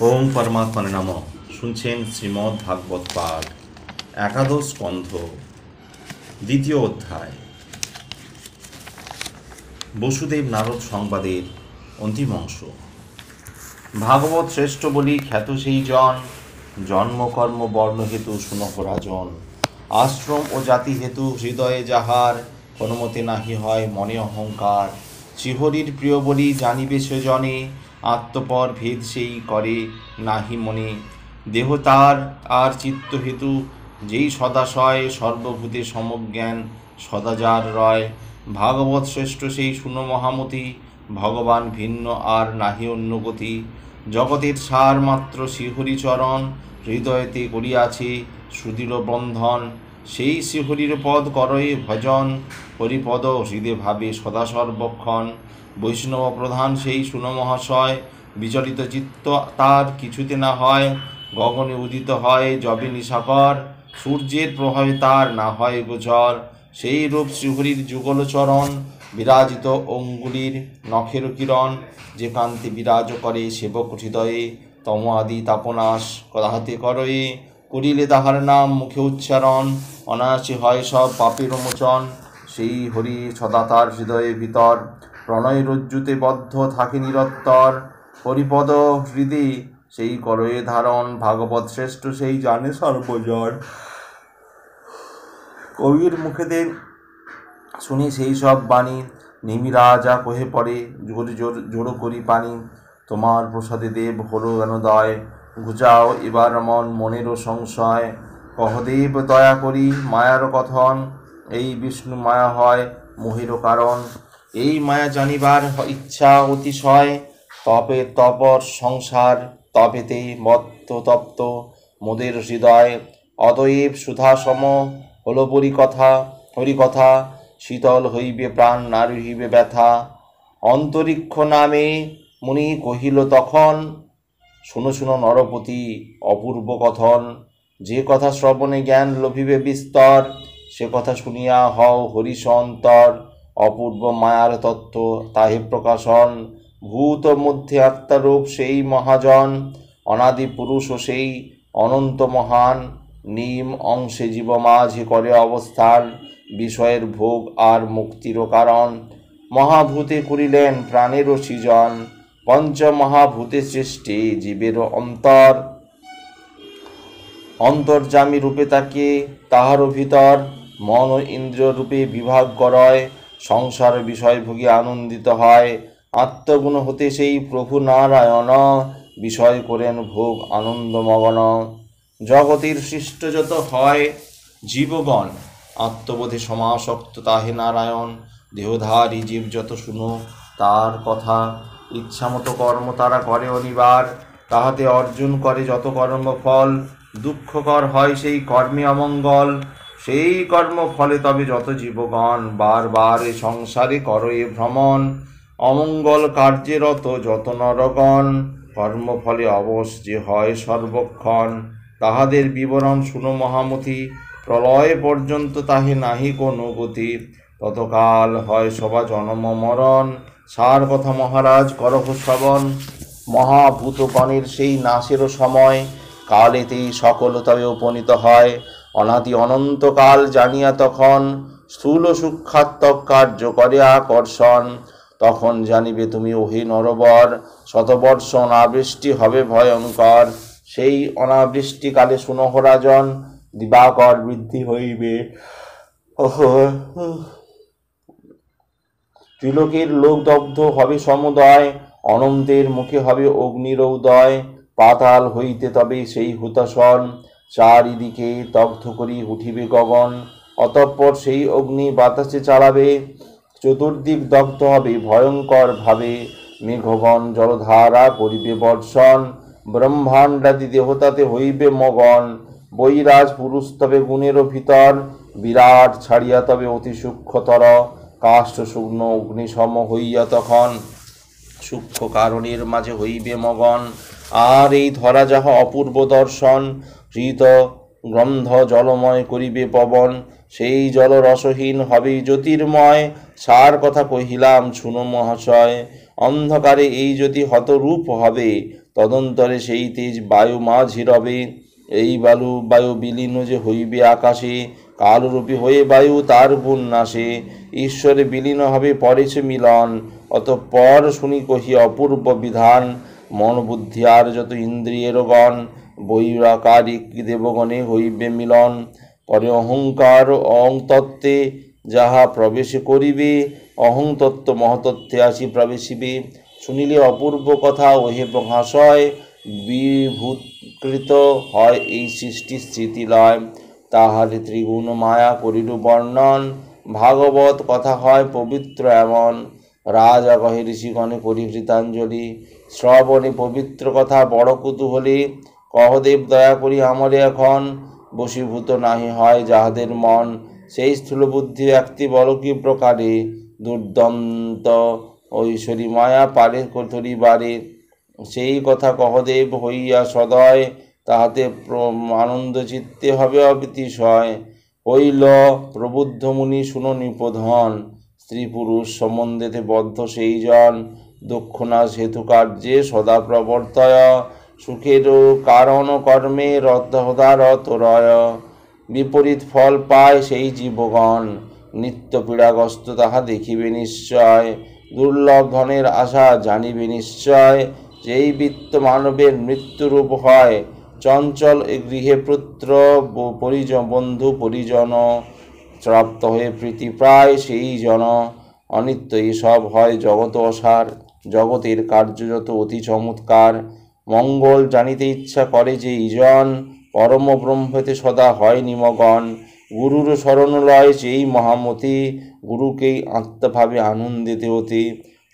ওম পরমাত্মনে নমঃ। শুনছেন শ্রীমদ্ ভাগবত পাঠ, একাদশ স্কন্ধ, দ্বিতীয় অধ্যায়। বসুদেব নারদ সংবাদের অন্তিম অংশ। ভাগবত শ্রেষ্ঠ বলি খ্যাত সেই জন, জন্মকর্ম বর্ণ হেতু শুনহ রাজন। আশ্রম ও জাতি হেতু হৃদয়ে যাহার, কোনোমতে নাহি হয় মনে অহংকার। শ্রীহরির প্রিয় বলি জানিবে সে জনে, আত্মপর ভেদ সেই করে নাহি মনে। দেহ তার আর চিত্ত হেতু যেই সদাশয়, সর্বভূতে সমজ্ঞান সদা যার রয়। ভাগবত শ্রেষ্ঠ সেই শুনো মহামতি, ভগবান ভিন্ন আর নাহি অন্য গতি। জগতের সার মাত্র শ্রীহরিচরণ, হৃদয়তে করিয়াছে সুদৃঢ় বন্ধন। সেই শ্রীহরির পদ করয়ে ভজন, হরিপদ হৃদে ভাবে সদা সর্বক্ষণ। বৈষ্ণব প্রধান সেই শুনো মহাশয়, বিচলিত চিত্ত তার কিছুতে না হয়। গগনে উদিত হয় যবে নিশাকর, সূর্যের প্রভাবে তার না হয় গোচর। সেই রূপ শ্রীহরির যুগল চরণ, বিরাজিত অঙ্গুলির নখের কিরণ। যে কান্তি বিরাজ করে সেবক হৃদয়ে, তম আদি তাপনাশ কদাহাতে করয়ে। করিলে তাহার নাম মুখে উচ্চারণ, অনায়াসে হয় সব পাপের মোচন। সেই হরি সদা তার হৃদয়ে ভিতর, প্রণয় রজ্জুতে বদ্ধ থাকে নিরত্তর। হরিপদ হৃদে সেই করয়ে ধারণ, ভাগবত শ্রেষ্ঠ সেই জানে সর্বজন। কবির মুখেতে শুনি সেই সব বাণী, নিমি রাজা কহে পড়ে জোড়ো করি পানি। তোমার প্রসাদে দেব হলো জ্ঞানোদয়, ঘুচাও এবার মনেরও সংশয়। কহদেব দয়া করি মায়ার কথন, এই বিষ্ণু মায়া হয় মোহেরও কারণ। এই মায়া জানিবার ইচ্ছা অতিশয়, তপে তপর সংসার তপেতে মত্ত তপ্ত মোদের হৃদয়। অতএব সুধাসম হল হরিকথা, শীতল হইবে প্রাণ না রহিবে ব্যথা। অন্তরিক্ষ নামে মুনি কহিল তখন, শুনো শুনো নরপতি অপূর্ব কথন। যে কথা শ্রবণে জ্ঞান লভিবে বিস্তর, সে কথা শুনিয়া হও হরিষ অন্তর। অপূর্ব মায়ার তত্ত্ব তাহে প্রকাশন, ভূত মধ্যে আত্মারূপ সেই মহাজন। অনাদি পুরুষ ও সেই অনন্ত মহান, নিম অংশে জীব মাঝে করে অবস্থান। বিষয়ের ভোগ আর মুক্তিরও কারণ, মহাভূতে করিলেন প্রাণেরও সৃজন। পঞ্চমহাভূতে সৃষ্টি জীবেরও অন্তর্যামী রূপে তাকে তাহারও ভিতর। মন ও ইন্দ্রিয় রূপে বিভাগ করয়, সংসার বিষয় ভোগে আনন্দিত হয়। আত্মগুণ হতে সেই প্রভু নারায়ণ, বিষয় করেন ভোগ আনন্দ মগন। জগতের সৃষ্ট যত হয় জীবগণ, আত্মবোধে সমাসক্ত তাহে নারায়ণ। দেহধারী জীব যত শুনো তার কথা, ইচ্ছামতো কর্ম তারা করে অনিবার। তাহাতে অর্জন করে যত কর্মফল, দুঃখকর হয় সেই কর্মে অমঙ্গল। সেই কর্ম ফলে তবে যত জীবগণ, বারবার এ সংসারে করয়ে ভ্রমণ। অমঙ্গল কার্যে রত যত নরগণ, কর্মফলে অবশ যে হয় সর্বক্ষণ। তাহাদের বিবরণ শুনো মহামতি, প্রলয় পর্যন্ত তাহে নাহি কোনো গতি। ততকাল হয় সবা জন্ম মরণ, সার কথা মহারাজ করহ শ্রবণ। মহাভূতগণের সেই নাশেরও সময়, কালেতেই সকল তবে উপনীত হয়। অনাদি অনন্তকাল জানিয়া তখন, স্থূল সূক্ষ্মাত্মক কার্য করে আকর্ষণ। তখন জানিবে তুমি ওহে নরবর, শতবর্ষ অনাবৃষ্টি হবে ভয়ঙ্কর। সেই অনাবৃষ্টিকালে শুনহ রাজন, দিবাকর বৃদ্ধি হইবে। ত্রিলোকের লোক দগ্ধ হবে সমুদয়, অনন্তের মুখে হবে অগ্নির উদয়। পাতাল হইতে তবে সেই হুতাশন, চারিদিকে দগ্ধ করি উঠিবে গগন। অতঃপর সেই অগ্নি বাতাসে চালাবে, চতুর্দিক দগ্ধ হবে ভয়ঙ্কর ভাবে। মেঘগণ জলধারা করিবে বর্ষণ, ব্রহ্মাণ্ডাদি দেহতাতে হইবে মগন। বৈরাজ পুরুষ তবে গুণেরও ভিতর, বিরাট ছাড়িয়া তবে অতি সূক্ষ্মতর। কাষ্ঠ শুকনো অগ্নিসম হইয়া তখন, সূক্ষ্ম কারণের মাঝে হইবে মগন। আর এই ধরা যাহা অপূর্ব দর্শন, হৃত গ্রন্থ জলময় করিবে পবন। সেই জল রসহীন হবে জ্যোতির্ময়, সার কথা কহিলাম শুনো মহাশয়। অন্ধকারে এই জ্যোতি হতরূপ হবে, তদন্তরে সেই তেজ বায়ু মাঝি রবে। এই বায়ু বিলীন যে হইবে আকাশে, কালরূপী হয়ে বায়ু তার গুণ নাশে। ঈশ্বরে বিলীন হবে পরেছে মিলন, অতঃপর শুনি কহি অপূর্ব বিধান। মন বুদ্ধি আর যত ইন্দ্রিয়ের গণ, বৈরাকারিক দেবগণে হইবে মিলন। পরে অহংকার অহংতত্ত্বে যাহা প্রবেশ করিবে, অহংতত্ত্ব মহতত্ত্বে আসি প্রবেশিবে। শুনিলে অপূর্ব কথা ওহে মহাশয়, বিভূতকৃত হয় এই সৃষ্টি স্থিতিলয়। তাহারে ত্রিগুণ মায়া করিল বর্ণন, ভাগবত কথা হয় পবিত্র এমন। রাজা কহে ঋষিগণে করি কৃতাঞ্জলি, শ্রবণে পবিত্র কথা বড় কুতূহলী। কহদেব দয়া করি আমরে এখন, বশীভূত নাহি হয় যাহাদের মন। সেই স্থূল বুদ্ধি ব্যক্তি বল কি প্রকারে, দুর্দন্ত ঐশ্বরী মায়া পারে ধরিবারে। সেই কথা কহদেব হইয়া সদয়, তাহাতে আনন্দ চিত্তে হবে অতিশয়। হইল প্রবুদ্ধ মুনি শুনো নিপধন, স্ত্রী পুরুষ সম্বন্ধেতে বদ্ধ সেই জন। দক্ষিণা সেতু কার্যে সদা প্রবর্তয়, সুখেরও কারণ কর্মে রথদারত রয়। বিপরীত ফল পায় সেই জীবগণ, নিত্য পীড়াগ্রস্ত তাহা দেখিবে নিশ্চয়। দুর্লভ ধনের আশা জানিবে নিশ্চয়, যেই বৃত্ত মানবের মৃত্যুরূপ হয়। চঞ্চল গৃহে পুত্র বন্ধু পরিজন, প্রাপ্ত হয়ে প্রীতি প্রায় সেই জন। অনিত্য এসব হয় জগৎ অসার, জগতের কার্য যত অতি চমৎকার। মঙ্গল জানিতে ইচ্ছা করে যে ইজন, পরম ব্রহ্মেতে সদা হয় নিমগণ। গুরুর শরণ লয় যেই মহামতি, গুরুকেই আত্মভাবে আনন্দিতে অতি।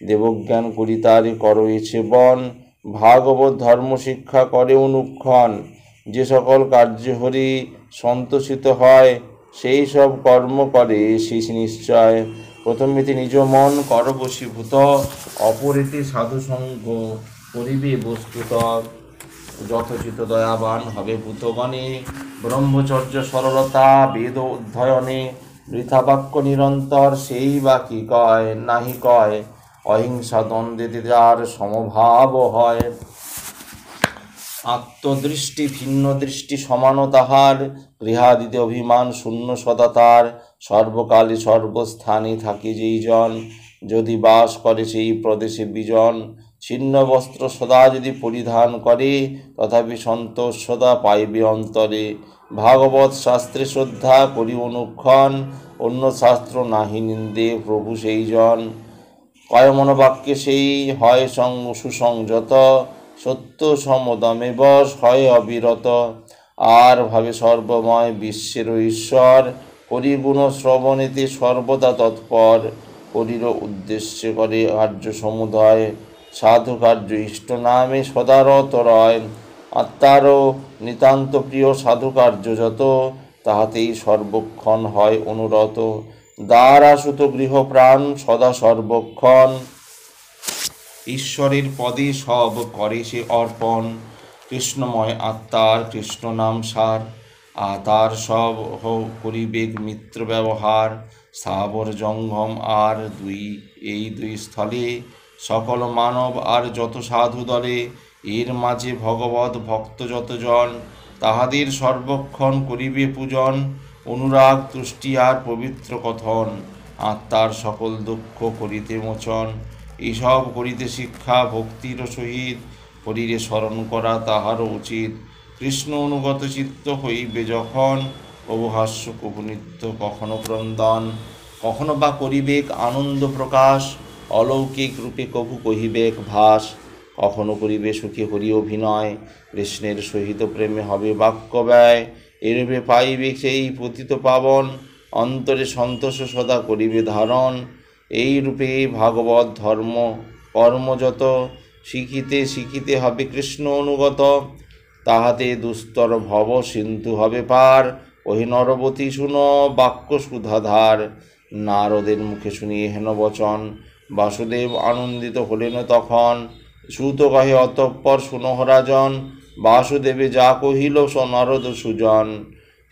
দেবজ্ঞান করি তারে করয়েছে বন, ভাগবত ধর্ম শিক্ষা করে অনুক্ষণ। যে সকল কার্য হরি সন্তোষিত হয়, সেই সব কর্ম করে শেষ নিশ্চয়। প্রথমেতে নিজ মন কর বশীভূত, অপরেতে সাধুসঙ্গ করিবে বস্তুত। যথোচিত দয়াবান হবে ভূতগণে, ব্রহ্মচর্য সরলতা বেদ অধ্যয়নে। বৃথা বাক্য নিরন্তর সেই বা কি কয়, নাহি কয় অহিংসা দ্বন্দ্বে যার সমভাব হয়। আত্মদৃষ্টি ভিন্ন দৃষ্টি সমান তাহার, গৃহাদিতে অভিমান শূন্য সদা তার। সর্বকালে সর্বস্থানে থাকে যেই জন, যদি বাস করে সেই প্রদেশে বিজন। ছিন্ন বস্ত্র সদা যদি পরিধান করে, তথাপি সন্তোষ সদা পাইবে অন্তরে। ভাগবত শাস্ত্রে শ্রদ্ধা করি অনুক্ষণ, অন্য শাস্ত্র নাহি নিন্দে প্রভু সেই জন। কয় মনোবাক্যে সেই হয় সুসংযত, সত্য সমদমে বশ হয় অবিরত। আর ভাবে সর্বময় বিশ্বের ঈশ্বর, হরি গুণ শ্রবণেতে সর্বদা তৎপর। হরির উদ্দেশ্যে করে আর্য সমুদয়, সাধু কার্য ইষ্ট নামে সদারত রয়। আত্মারও নিতান্ত প্রিয় সাধু কার্য যত, তাহাতেই সর্বক্ষণ হয় অনুরত। দ্বারা সুত গৃহ প্রাণ সদা সর্বক্ষণ, ঈশ্বরের পদে সব করে সে অর্পণ। কৃষ্ণময় আত্মার কৃষ্ণ নাম সার, তার সব করিবেগ মিত্র ব্যবহার। স্থাবর জঙ্গম আর এই দুই স্থলে, সকল মানব আর যত সাধু দলে। এর মাঝে ভগবত ভক্ত যতজন, তাহাদের সর্বক্ষণ করিবে পূজন। অনুরাগ তুষ্টি আর পবিত্র কথন, আত্মার সকল দুঃখ করিতে মোচন। এসব করিতে শিক্ষা ভক্তির সহিত, হরিরে স্মরণ করা তাহারও উচিত। কৃষ্ণ অনুগত চিত্ত হইবে যখন, প্রভুহাস্য কভু নিত্য কখনো ক্রন্দন। কখনো বা করিবেক আনন্দ প্রকাশ, অলৌকিক রূপে কভু কহিবেক ভাস। কখনো করিবে সুখী হরি অভিনয়, কৃষ্ণের সহিত প্রেমে হবে বাক্য ব্যয়। এরূপে পাইবে সেই পতিত পাবন, অন্তরে সন্তোষ সদা করিবে ধারণ। এই রূপে ভাগবত ধর্ম কর্মযত, শিখিতে শিখিতে হবে কৃষ্ণ অনুগত। তাহাতে দুস্তর ভব সিন্ধু হবে পার, ওহে নরবতী শুন বাক্য সুধাধার। নারদের মুখে শুনিয়ে হেন বচন, বাসুদেব আনন্দিত হলেন তখন। সুত কহে অতঃপর শুনো রাজন, বাসুদেবে যা কহিল নারদ সুজন।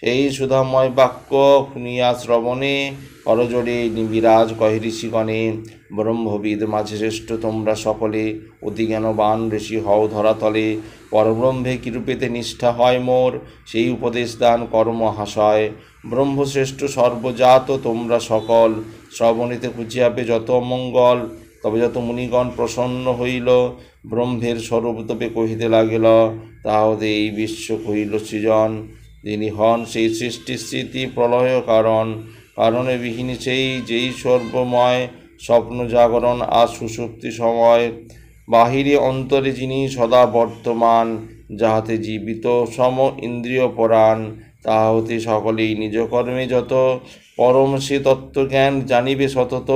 এই সুধাময় বাক্য শুনিয়া শ্রবণে, করজোড়ে বিরাজ কহে ঋষিগণে, ব্রহ্মবিদ মাঝে শ্রেষ্ঠ তোমরা সকলে, অতি জ্ঞানবান ঋষি হও ধরাতলে, পরব্রহ্মে কিরূপেতে নিষ্ঠা হয় মোর, সেই উপদেশ দান কর্ম হাসয়। ব্রহ্মশ্রেষ্ঠ সর্বজাত তোমরা সকল, শ্রবণীতে খুঁজিয়াবে যত মঙ্গল, তবে যত মুনিগণ প্রসন্ন হইল, ব্রহ্মের স্বরূপ তবে কহিতে লাগিল, তাহতে এই বিশ্ব কহিল সৃজন। যিনি হন সেই সৃষ্টি স্থিতি প্রলয় কারণ, কারণে বিহীন সেই যেই সর্বময়, স্বপ্ন জাগরণ আর সুষুপ্তি সময়, বাহিরে অন্তরে যিনি সদা বর্তমান, যাহাতে জীবিত সম ইন্দ্রিয় পরাণ, তাহা হতে সকলেই নিজ কর্মে যত, পরম সে তত্ত্বজ্ঞান জানিবে সতত,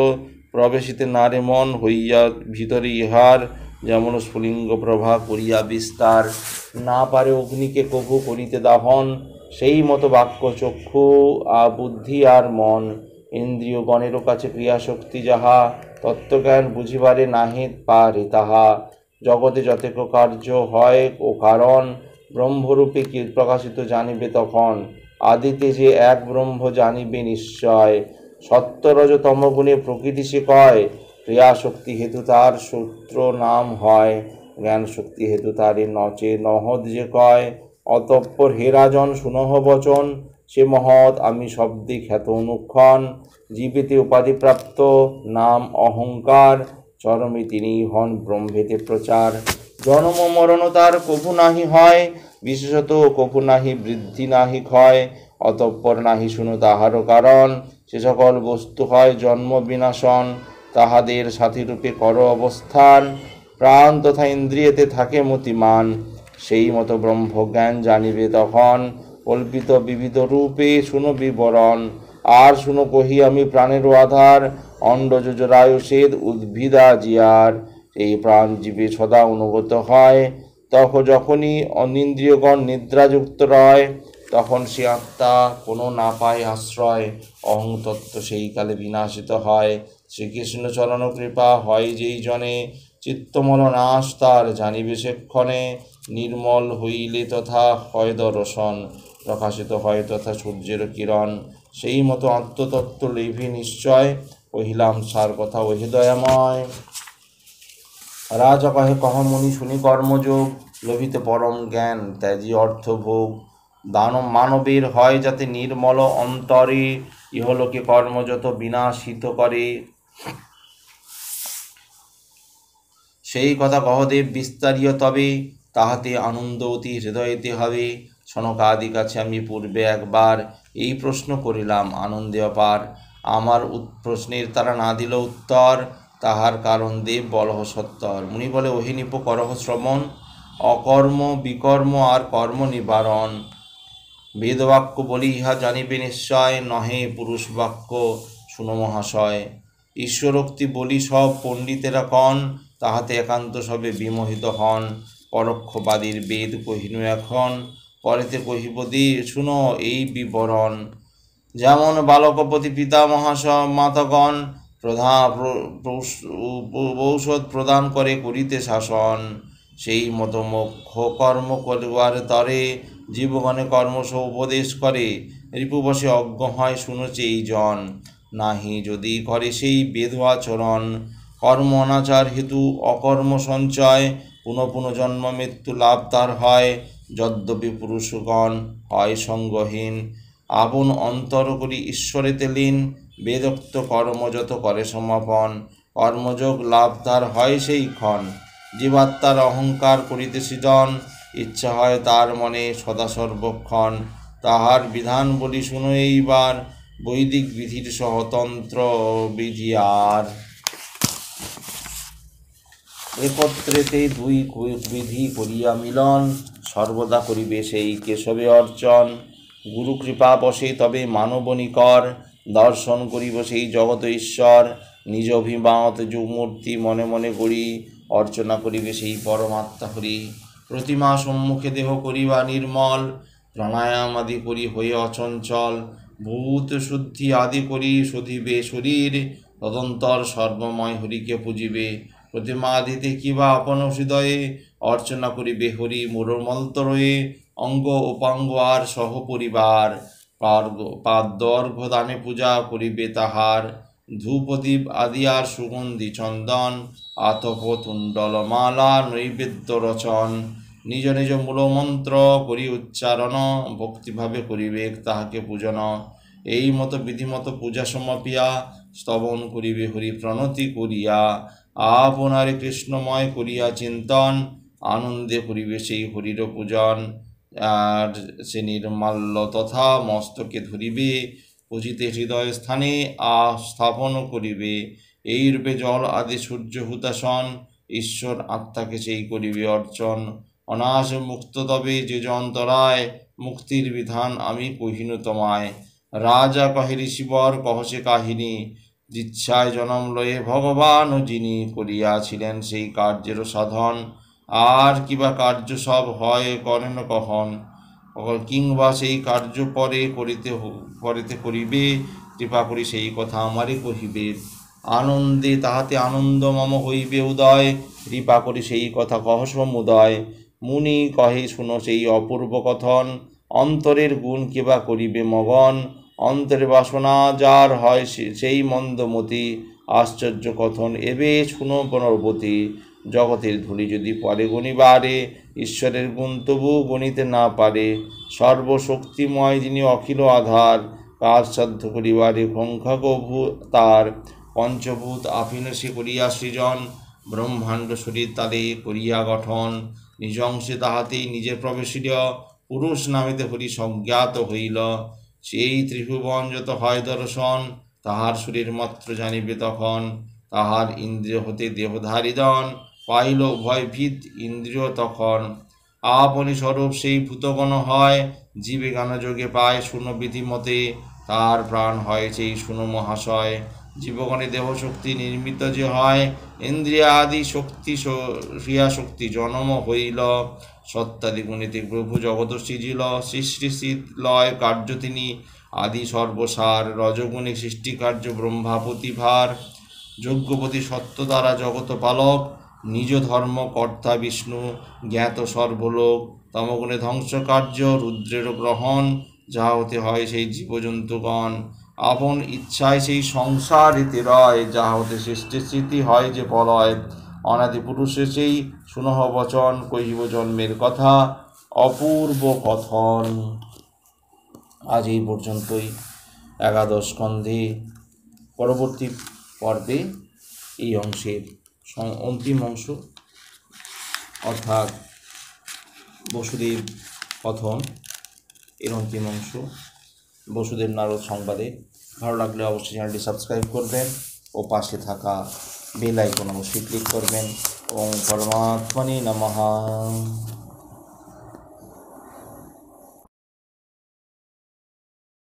প্রবেশিতে নারে মন হইয়া ভিতরে ইহার, যেমন স্ফুলিঙ্গ প্রভা করিয়া বিস্তার, না পারে অগ্নিকে কভু করিতে দাহন, সেই মতো বাক্য চক্ষু বুদ্ধি আর মন, ইন্দ্রিয়গণেরও কাছে ক্রিয়াশক্তি যাহা, তত্ত্বজ্ঞান বুঝিবারে নাহি পারে তাহা, জগতে যতেক কার্য হয় ও কারণ, ব্রহ্মরূপে কি প্রকাশিত জানিবে তখন, আদিতে যে এক ব্রহ্ম জানিবে নিশ্চয়, সত্য রজ তমগুণে প্রকৃতি সে কয়, ক্রিয়াশক্তি হেতু তার সূত্র নাম হয়, জ্ঞান শক্তি হেতু তারে নচে নহদ যে কয়, অতঃপর হে রাজন শুনহ বচন, সে মহৎ আমি শব্দে খ্যাত অনুক্ষণ, জীবেতে উপাধিপ্রাপ্ত নাম অহংকার, চরমে তিনি হন ব্রহ্মেতে প্রচার, জন্ম মরণ তার কভু নাহি হয়, বিশেষত কভু নাহি বৃদ্ধি নাহি ক্ষয়, অতঃপর নাহি শুনো তাহারও কারণ, সে সকল বস্তু হয় জন্ম বিনাশন, তাহাদের সাথীরূপে কর অবস্থান, প্রাণ তথা ইন্দ্রিয়েতে থাকে মতিমান, সেই মতো ব্রহ্মজ্ঞান জানিবে তখন, কল্পিত বিবিধ রূপে শুনো বিবরণ, আর শুনো কহি আমি প্রাণেরও আধার, অণ্ডজ জরায়ুষেদ উদ্ভিদা জিয়ার, এই প্রাণ জীবে সদা অনুগত হয়, তখন যখনই অনিন্দ্রিয়গণ নিদ্রাযুক্ত রয়, তখন সে আত্মা কোনো না পায় আশ্রয়, অহংতত্ত্ব সেই কালে বিনাশিত হয়, শ্রীকৃষ্ণ চরণ কৃপা হয় যেই জনে, চিত্তমল নাশ তার জানিবে সেক্ষণে, নির্মল হইলে তথা হয় দর্শন, প্রকাশিত হয় তথা সূর্যের কিরণ, সেই মতো আত্মতত্ত্ব লইবে নিশ্চয়, কহিলাম সার কথা ওহে দয়াময়। রাজা কহে কহ মুনি শুনি কর্মযোগ, লোভিতে পরম জ্ঞান ত্যাজি অর্থভোগ, দানব মানবের হয় যাতে নির্মল অন্তরে, ইহলোকে কর্ম যত বিনাশিত করে, সেই কথা কহদেব বিস্তারিয় তবে, তাহাতে আনন্দ অতি হৃদয়েতে হবে, সনকাদি কাছে আমি পূর্বে একবার এই প্রশ্ন করিলাম আনন্দে অপার, আমার প্রশ্নের তারা না দিল উত্তর, তাহার কারণ দেব বলহ সত্তর। মুনি বলে ওহে নিপ করহ শ্রবণ, অকর্ম বিকর্ম আর কর্ম নিবারণ, বেদবাক্য বলি ইহা জানিবে নিশ্চয়, নহে পুরুষ বাক্য শুনো মহাশয়, ঈশ্বরোক্তি বলি সব পণ্ডিতেরা কন, তাহাতে একান্ত সবে বিমোহিত হন, পরোক্ষবাদীর বেদ কহিনু এখন, পরেতে কহিব দি শুনো এই বিবরণ, যেমন বালকপতি পিতা মাতাগণ, ঔষধ প্রদান করে করিতে শাসন, সেই মতো মোক্ষ কর্ম করিবার তরে, জীবগণে কর্মস উপদেশ করে, রিপুবশে অজ্ঞ হয় শুনেছে এই জন, নাহি যদি করে সেই বেদ আচরণ, কর্ম অনাচার হেতু অকর্ম সঞ্চয়, পুনঃ পুনঃ জন্ম মৃত্যু লাভ তার হয়, যদ্যপি পুরুষগণ হয় সঙ্গহীন, আপন অন্তর করি ঈশ্বরেতে লীন, বেদোক্ত কর্ম যত করে সমাপন, কর্মযোগ লাভ তার হয় সেই ক্ষণ, জীবাত্মার অহংকার করিতে সৃজন, ইচ্ছা হয় তার মনে সদা সর্বক্ষণ, তাহার বিধান বলি শুনো এইবার, বৈদিক বিধির সহতন্ত্র বিধি আর, একত্রেতে দুই বিধি করিয়া মিলন, সর্বদা করিবে সেই কেশবে অর্চন, গুরু কৃপা বসে তবে মানবনিকর, দর্শন করিব সেই জগত ঈশ্বর, নিজ অভিমত মূর্তি মনে মনে গড়ি, অর্চনা করিবে সেই পরমাত্মা হরি, প্রতিমা সম্মুখে দেহ করিবা নির্মল, প্রাণায়াম আদি করি হয়ে অচঞ্চল, ভূত শুদ্ধি আদি করি শোধিবে শরীর, তদন্তর সর্বময় হরিকে পুজিবে, প্রতিমা আদিতে কিবা আপন হৃদয়ে, অর্চনা করিবে হরি মূলমন্ত্রয়ে, অঙ্গ উপাঙ্গ আর সহপরিবার, পাদ্য দানে পূজা করিবে তাহার, ধূপদীপ আদি আর সুগন্ধি চন্দন, আতপ তুণ্ডলমালা নৈবেদ্য রচন, নিজ নিজ মূলমন্ত্র করি উচ্চারণ, ভক্তিভাবে করিবে তাহাকে পূজন। এই মতো বিধিমতো পূজা সমাপিয়া স্তবন করিবে হরি প্রণতি করিয়া, আপনারে কৃষ্ণময় করিয়া চিন্তন, আনন্দে করিবে সেই হরির পূজন। আর সে নির্মাল্য তথা মস্তকে ধরিবে, পূজিতে হৃদয় স্থানে স্থাপন করিবে। এই রূপে জল আদি সূর্য হুতাসন, ঈশ্বর আত্মাকে সেই করিবে অর্চন। অনাশ মুক্ত তবে যে যন্তরায়, মুক্তির বিধান আমি কহিনু তোমায়। রাজা কহে ঋষিবর কহসে কাহিনী, ইচ্ছায় জনম লয়ে ভগবান যিনি করিয়াছিলেন সেই কার্যের সাধন। আর কিবা কার্য সব হয় করেন কখন, কিংবা সেই কার্য পরে করিতে করিবে, কৃপা করি সেই কথা আমারে কহিবে। আনন্দে তাহাতে আনন্দ মম হইবে উদয়, কৃপা করি সেই কথা কহ সমুদয়। মুনি কহে শুনো সেই অপূর্ব কথন, অন্তরের গুণ কিবা করিবে মগন। অন্তরে বাসনা যার হয় সেই মন্দমতি, আশ্চর্য কথন এবে শুনো পুনর্বতী। জগতের ধূলি যদি পরে গণিবারে, ঈশ্বরের গুণ তবু গণিতে না পারে। সর্বশক্তিময় যিনি অখিল আধার, কাজ সাধ্য করিবারে সংখ্যাকভূ তার। পঞ্চভূত আফিন সে করিয়া সৃজন, ব্রহ্মাণ্ড শরীর তালে করিয়া গঠন। নিজ অংশে তাহাতেই নিজে প্রবেশিল, পুরুষ নামেতে হরি সংজ্ঞাত হইল। সেই ত্রিভুবন যত হয় দর্শন, তাহার শরীর মাত্র জানিবে তখন। তাহার ইন্দ্রিয় হতে দেহধারিদন, পাইল ভয়ভীত ইন্দ্রিয় তখন। আপনি স্বরূপ সেই ভূতগণ হয়, জীবে জ্ঞানযোগে পায় শুনো বিধিমতে। তার প্রাণ হয় সেই শুনো মহাশয়, জীবগণে দেহশক্তি নির্মিত যে হয়। ইন্দ্রিয় আদি শক্তি ক্রিয়া শক্তি জনম হইল, সত্যাদি গুণিতে প্রভু জগৎ সৃজিল। সৃষ্টি লয় কার্য তিনি আদি সর্বসার, রজগুণে সৃষ্টি কার্য ব্রহ্মাপতি ভার। যজ্ঞপতি সত্য দ্বারা জগৎ পালক, নিজ ধর্ম কর্তা বিষ্ণু জ্ঞাত সর্বলোক। তমগুণে ধ্বংস কার্য রুদ্রের গ্রহণ, যাহা হতে হয় সেই জীবজন্তুগণ। আপন ইচ্ছায় সেই সংসারেতে রয়, যাহা হতে সৃষ্টি স্মৃতি হয় যে প্রলয়। অনাদি পুরুষে সেই শুনহ বচন, কহিব জন্মের কথা অপূর্ব কথন। আজ এই পর্যন্তই একাদশ স্কন্ধে। পরবর্তী পর্বে এই অংশের অন্তিম অংশ অর্থাৎ বসুদেব কথন এর অন্তিম অংশ, বসুদেব নারদ সংবাদে। ভালো লাগলে অবশ্যই চ্যানেলটি সাবস্ক্রাইব করবেন ও পাশে থাকা বেল আইকন অবশ্যই ক্লিক করবেন। ওম পরমাত্মনে নমঃ।